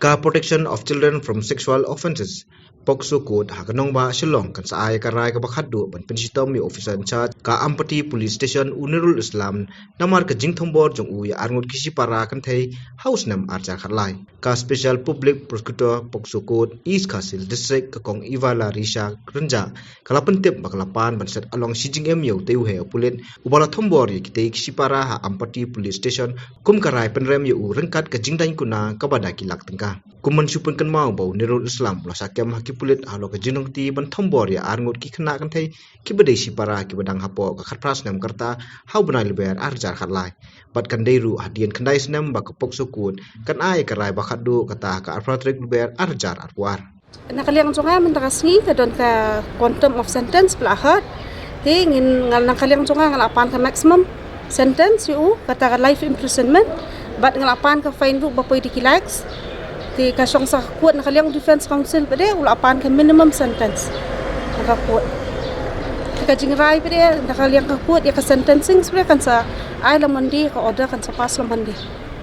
Ka Protection of Children from Sexual Offences POCSO Court hakanong ba Shillong kan saay karay ka bakhadu ban pynshitom mi officer in charge ka Ampati Police Station Unirul Islam namar ka jing thombor jong uya arngut ki shipara kan thei house nam arja kharlai ka Special Public Prosecutor POCSO Court East Kasil District ka kong Ivala Risha Renja kala pentep bakalapan ban set along sijing emyo teu he pulit ubala thombor ye kitei ki shipara ha Ampati Police Station kum karay penrem ye u rengkat ka jingdan kuna ka bada kilak tengka kuman supun kan mau bau Nirul Islam la sakem haki pulit halo ka jinong ti ban thombor ya arngut ki khna kan thei ki bedai shipara ki badang hapo ka khatpras nam karta hau banai leber arjar khatlai bat kan deiru hadian khandai snam ba ka POCSO Court kan ai karai ba khadu kata ka arpratrik leber arjar arwar nakaliang chunga man takasngi ka don ka quantum of sentence plahat ti ngin ngal nakaliang chunga ngal apan ka maximum sentence yu kata ka life imprisonment bat ngal apan ka fine ru ba poi dikilax ti kasong sa court nakaliang defense counsel pade ula apan ka minimum sentence naka court ka jingrai pade nakaliang ka court ya ka sentencing spre kan sa ai la mandi ka order kan sa pas la mandi.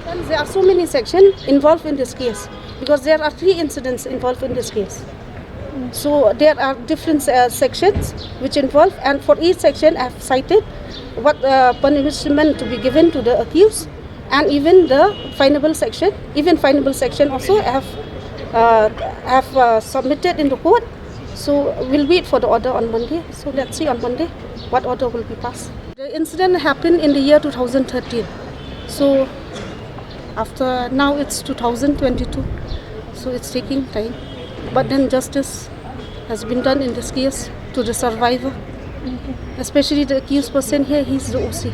And there are so many sections involved in this case because there are 3 incidents involved in this case. So there are different sections which involve, and for each section I have cited what punishment to be given to the accused. And even the finable section, also have submitted in the court. So we'll wait for the order on Monday. So let's see on Monday what order will be passed. The incident happened in the year 2013. So after now it's 2022. So it's taking time. But then justice has been done in this case to the survivor. Especially the accused person here, he's the OC.